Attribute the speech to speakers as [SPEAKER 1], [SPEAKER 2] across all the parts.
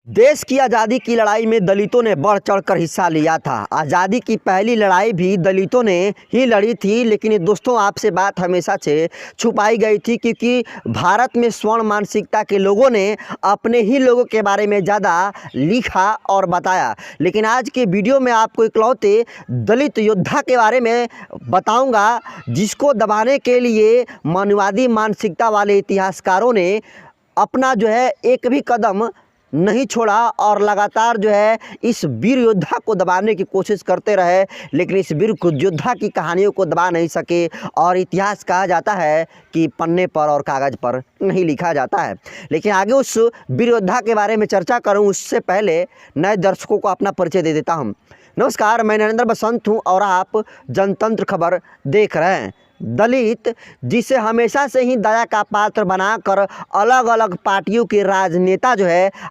[SPEAKER 1] देश की आज़ादी की लड़ाई में दलितों ने बढ़ चढ़कर हिस्सा लिया था। आज़ादी की पहली लड़ाई भी दलितों ने ही लड़ी थी, लेकिन दोस्तों आपसे बात हमेशा से छुपाई गई थी क्योंकि भारत में स्वर्ण मानसिकता के लोगों ने अपने ही लोगों के बारे में ज़्यादा लिखा और बताया। लेकिन आज के वीडियो में आपको इकलौते दलित योद्धा के बारे में बताऊँगा जिसको दबाने के लिए मनुवादी मानसिकता वाले इतिहासकारों ने अपना एक भी कदम नहीं छोड़ा और लगातार इस वीर योद्धा को दबाने की कोशिश करते रहे, लेकिन इस वीर योद्धा की कहानियों को दबा नहीं सके। और इतिहास कहा जाता है कि पन्ने पर और कागज़ पर नहीं लिखा जाता है। लेकिन आगे उस वीर योद्धा के बारे में चर्चा करूं उससे पहले नए दर्शकों को अपना परिचय दे देता हूं। नमस्कार, मैं नरेंद्र बसंत हूं और आप जनतंत्र खबर देख रहे हैं। दलित जिसे हमेशा से ही दया का पात्र बनाकर अलग अलग पार्टियों के राजनेता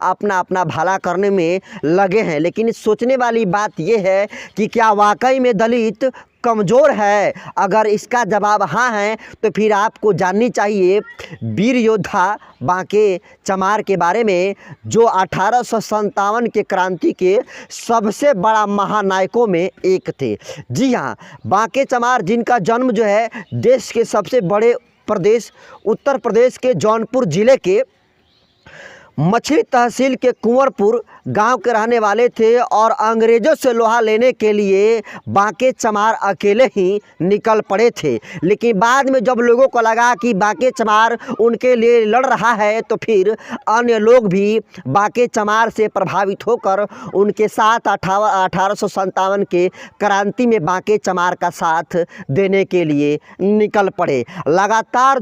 [SPEAKER 1] अपना अपना भला करने में लगे हैं, लेकिन सोचने वाली बात यह है कि क्या वाकई में दलित कमज़ोर है? अगर इसका जवाब हाँ है तो फिर आपको जाननी चाहिए वीर योद्धा बांके चमार के बारे में, जो 1857 के क्रांति के सबसे बड़ा महानायकों में एक थे। जी हाँ, बांके चमार जिनका जन्म देश के सबसे बड़े प्रदेश उत्तर प्रदेश के जौनपुर ज़िले के मछली तहसील के कुंवरपुर गांव के रहने वाले थे और अंग्रेज़ों से लोहा लेने के लिए बांके चमार अकेले ही निकल पड़े थे। लेकिन बाद में जब लोगों को लगा कि बांके चमार उनके लिए लड़ रहा है तो फिर अन्य लोग भी बांके चमार से प्रभावित होकर उनके साथ 1857 के क्रांति में बांके चमार का साथ देने के लिए निकल पड़े। लगातार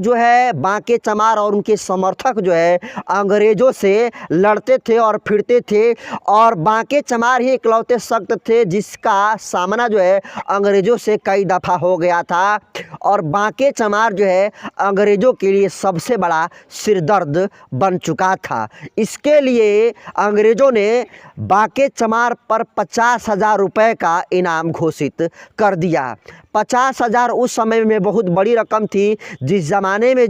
[SPEAKER 1] बांके चमार और उनके समर्थक अंग्रेज़ों से लड़ते थे और फिरते थे, और बांके चमार ही इकलौते सख्त थे जिसका सामना अंग्रेज़ों से कई दफ़ा हो गया था। और बांके चमार अंग्रेज़ों के लिए सबसे बड़ा सिरदर्द बन चुका था। इसके लिए अंग्रेज़ों ने बांके चमार पर 50,000 रुपये का इनाम घोषित कर दिया। 50,000 उस समय में बहुत बड़ी रकम थी। जिस ज़माने में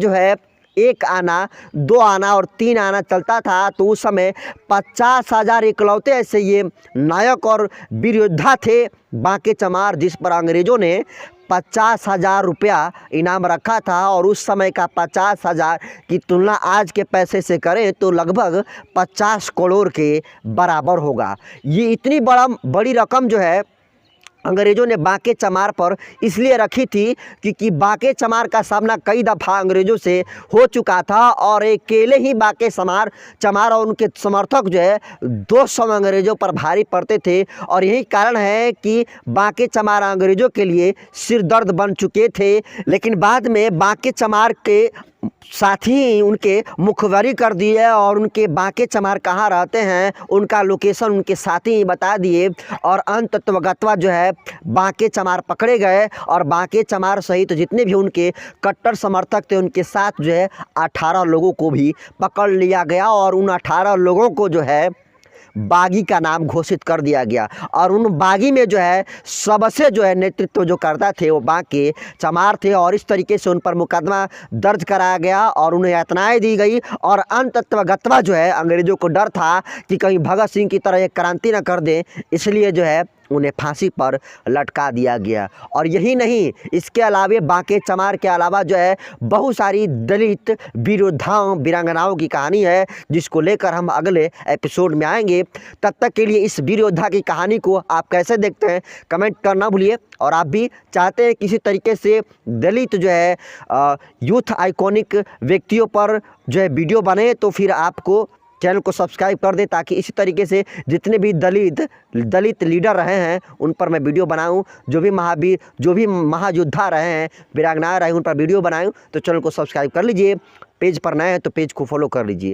[SPEAKER 1] 1 आना, 2 आना और 3 आना चलता था, तो उस समय 50,000 इकलौते ऐसे ये नायक और वीर योद्धा थे बांके चमार, जिस पर अंग्रेज़ों ने 50,000 रुपया इनाम रखा था। और उस समय का 50,000 की तुलना आज के पैसे से करें तो लगभग 50 करोड़ के बराबर होगा। ये इतनी बड़ी रकम अंग्रेज़ों ने बांके चमार पर इसलिए रखी थी क्योंकि बांके चमार का सामना कई दफ़ा अंग्रेज़ों से हो चुका था और अकेले ही बांके चमार और उनके समर्थक 200 अंग्रेज़ों पर भारी पड़ते थे। और यही कारण है कि बांके चमार अंग्रेज़ों के लिए सिरदर्द बन चुके थे। लेकिन बाद में बांके चमार के साथ ही उनके मुखबरी कर दिए और उनके बांके चमार कहाँ रहते हैं उनका लोकेशन उनके साथी ही बता दिए, और अंततः बांके चमार पकड़े गए। और बांके चमार सहित जितने भी उनके कट्टर समर्थक थे उनके साथ 18 लोगों को भी पकड़ लिया गया और उन 18 लोगों को बागी का नाम घोषित कर दिया गया। और उन बागी में सबसे नेतृत्व करता थे वो बांके चमार थे। और इस तरीके से उन पर मुकदमा दर्ज कराया गया और उन्हें यातनाएं दी गई। और अंततः अंग्रेज़ों को डर था कि कहीं भगत सिंह की तरह एक क्रांति न कर दें, इसलिए उन्हें फांसी पर लटका दिया गया। और यही नहीं, इसके अलावा बांके चमार के अलावा बहुत सारी दलित वीर योद्धाओं वीरांगनाओं की कहानी है जिसको लेकर हम अगले एपिसोड में आएंगे। तब तक के लिए इस वीर योद्धा की कहानी को आप कैसे देखते हैं कमेंट करना भूलिए। और आप भी चाहते हैं किसी तरीके से दलित यूथ आइकॉनिक व्यक्तियों पर वीडियो बने तो फिर आपको चैनल को सब्सक्राइब कर दें, ताकि इसी तरीके से जितने भी दलित लीडर रहे हैं उन पर मैं वीडियो बनाऊं, जो भी महावीर जो भी महायोद्धा रहे हैं वीरांगना रहे उन पर वीडियो बनाऊं। तो चैनल को सब्सक्राइब कर लीजिए, पेज पर नए हैं तो पेज को फॉलो कर लीजिए।